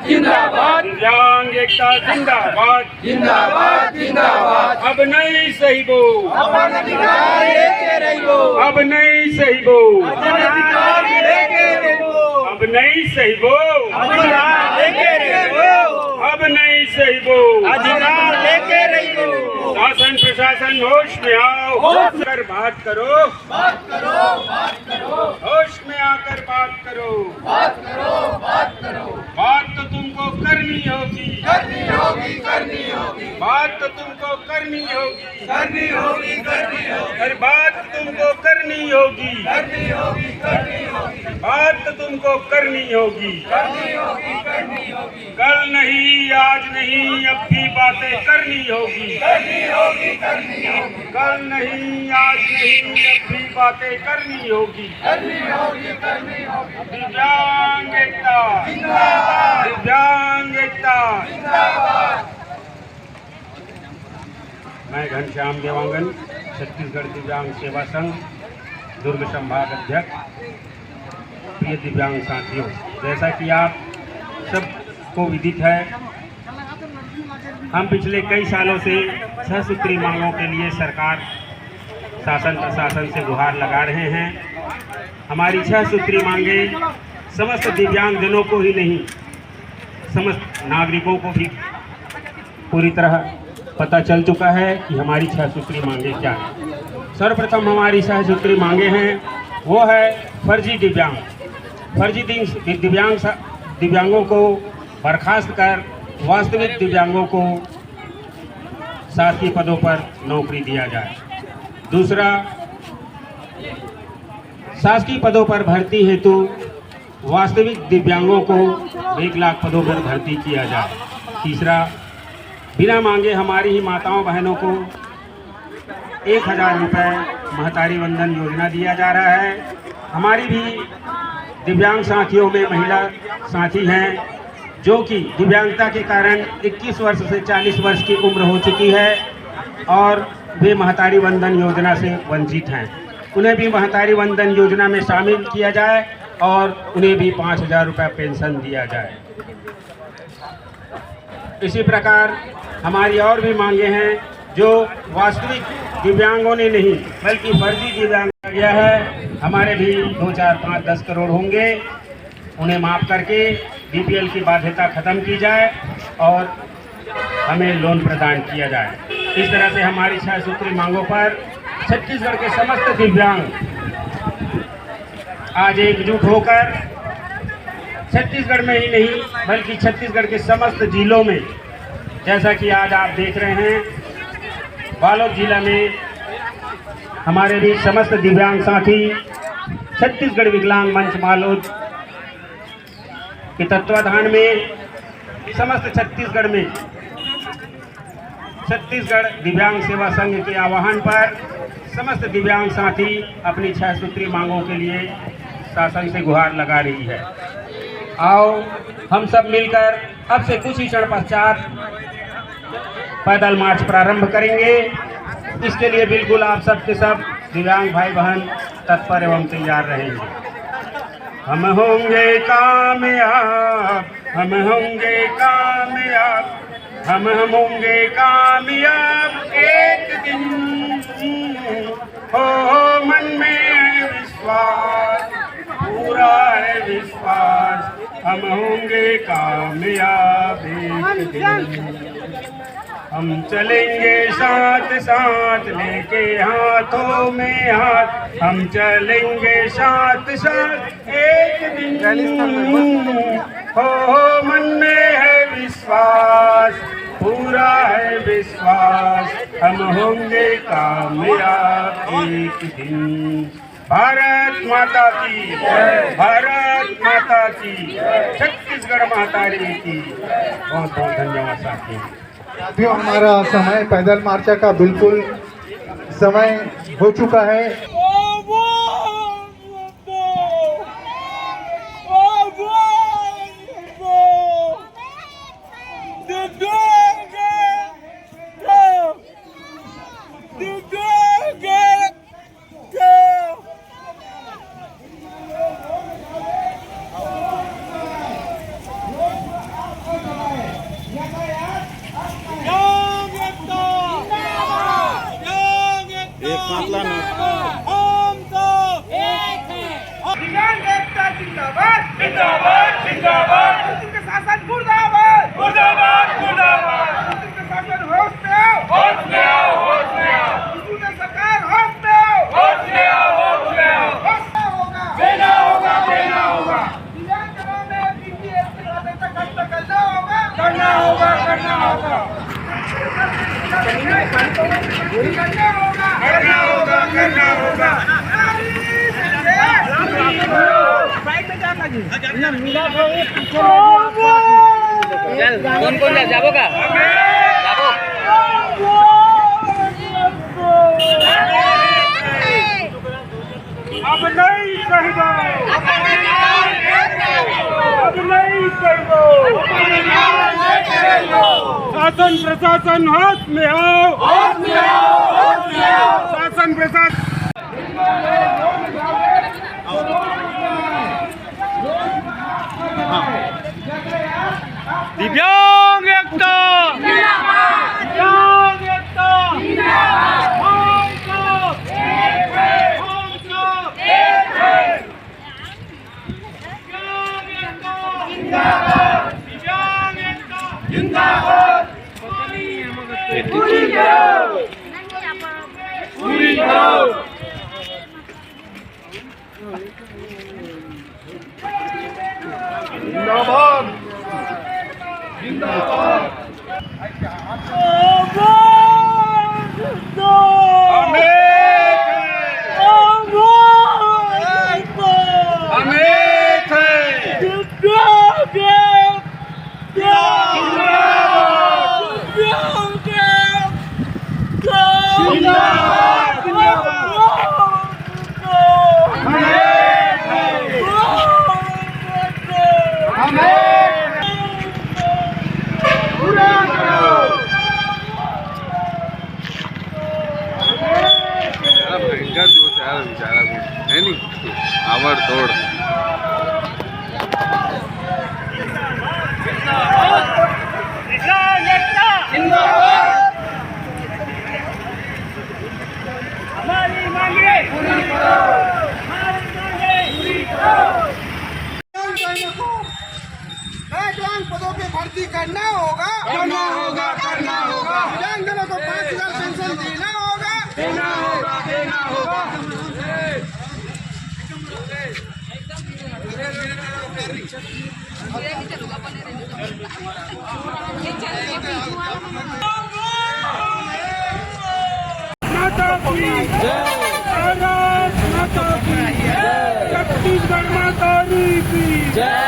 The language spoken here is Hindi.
जिंदाबाद, दिव्यांग एकता जिंदाबाद, जिंदाबाद, जिंदाबाद। अब नहीं सहिबो, अपन अधिकार लेके रहिबो, अब नहीं सहिबो, अपन अधिकार लेके रहिबो, अब नहीं सहिबो, अधिकार लेके रहिबो, अब नहीं सहिबो, अधिकार लेके रहिबो। शासन प्रशासन होश में आओ, होश कर बात करो, बात करो, बात करो, होश में आकर बात करो, बात करो, बात करो। बात तो तुमको करनी होगी, करनी होगी, करनी होगी, बात तो तुमको करनी होगी, करनी होगी, करनी होगी, अरे बात तुमको करनी होगी, करनी होगी, करनी होगी, बात तो तुमको करनी होगी। करनी होगी, करनी होगी, कल नहीं, आज नहीं, अब भी बातें करनी होगी, करनी होगी, करनी होगी, कल नहीं, आज नहीं, अब भी बातें करनी होगी। करनी होगी, करनी होगी। दिव्यांग एकता, जिंदाबाद, दिव्यांग एकता। जिंदाबाद। मैं घनश्याम देवांगन, छत्तीसगढ़ दिव्यांग सेवा संघ दुर्ग संभाग अध्यक्ष। प्रिय दिव्यांग साथियों, जैसा कि आप सबको विदित है, हम पिछले कई सालों से 6 सूत्री मांगों के लिए सरकार शासन प्रशासन से गुहार लगा रहे हैं। हमारी 6 सूत्री मांगे समस्त दिव्यांगजनों को ही नहीं, समस्त नागरिकों को भी पूरी तरह पता चल चुका है कि हमारी 6 सूत्री मांगे क्या है। सर्वप्रथम हमारी 6 सूत्री मांगे हैं, वो है फर्जी दिव्यांग। फर्जी दिव्यांगों को बर्खास्त कर वास्तविक दिव्यांगों को शासकीय पदों पर नौकरी दिया जाए। दूसरा, शासकीय पदों पर भर्ती हेतु वास्तविक दिव्यांगों को 1 लाख पदों पर भर्ती किया जाए। तीसरा, बिना मांगे हमारी ही माताओं बहनों को 1000 रुपये महतारी वंदन योजना दिया जा रहा है। हमारी भी दिव्यांग साथियों में महिला साथी हैं जो कि दिव्यांगता के कारण 21 वर्ष से 40 वर्ष की उम्र हो चुकी है और वे महतारी वंदन योजना से वंचित हैं। उन्हें भी महतारी वंदन योजना में शामिल किया जाए और उन्हें भी 5000 रुपये पेंशन दिया जाए। इसी प्रकार हमारी और भी मांगे हैं जो वास्तविक दिव्यांगों ने नहीं बल्कि फर्जी दिव्यांग गया है। हमारे भी 2, 4, 5, 10 करोड़ होंगे, उन्हें माफ़ करके बीपीएल की बाध्यता खत्म की जाए और हमें लोन प्रदान किया जाए। इस तरह से हमारी 6 सूत्री मांगों पर छत्तीसगढ़ के समस्त दिव्यांग आज एकजुट होकर छत्तीसगढ़ में ही नहीं बल्कि छत्तीसगढ़ के समस्त जिलों में, जैसा कि आज आप देख रहे हैं बालोद जिला में हमारे भी समस्त दिव्यांग साथी छत्तीसगढ़ विकलांग मंच बालोद के तत्वाधान में समस्त छत्तीसगढ़ में छत्तीसगढ़ दिव्यांग सेवा संघ के आह्वान पर समस्त दिव्यांग साथी अपनी 6 सूत्री मांगों के लिए शासन से गुहार लगा रही है। आओ हम सब मिलकर अब से कुछ ही क्षण पश्चात पैदल मार्च प्रारंभ करेंगे। इसके लिए बिल्कुल आप सब के सब दिव्यांग भाई बहन तत्पर एवं तैयार रहेंगे। हम होंगे कामयाब, हम होंगे कामयाब, हम होंगे कामयाब एक दिन। हो मन में है विश्वास, पूरा है विश्वास, हम होंगे कामयाब एक दिन। हम चलेंगे साथ साथ लेके हाथों में हाथ, हम चलेंगे साथ साथ एक दिन। हो मन में है विश्वास, पूरा है विश्वास, हम होंगे कामयाब एक दिन। भारत माता की जय, भारत माता की जय, छत्तीसगढ़ महातारी की। बहुत बहुत धन्यवाद साथियों। साथियों, हमारा समय पैदल मार्च का बिल्कुल समय हो चुका है। करना होगा करना होगा कौन कौन जाबो का जाबो अब नहीं कहिबो अब नहीं कहिबो शासन प्रशासन हाथ में आओ शासन प्रशासन दिव्यांग एकता दिव्यांग एकता भयंकर जोश यार बेचारा है नहीं आवड़ तोड़ हमारी मांगे पूरी करो हमारी मांगे पूरी करो पदों पे भर्ती करना होगा करना होगा करना होगा दिव्यांगजनों को 5,000 पेंशन देना होगा देना होगा देना होगा माता की भारत माता की छत्तीसगढ़ माता की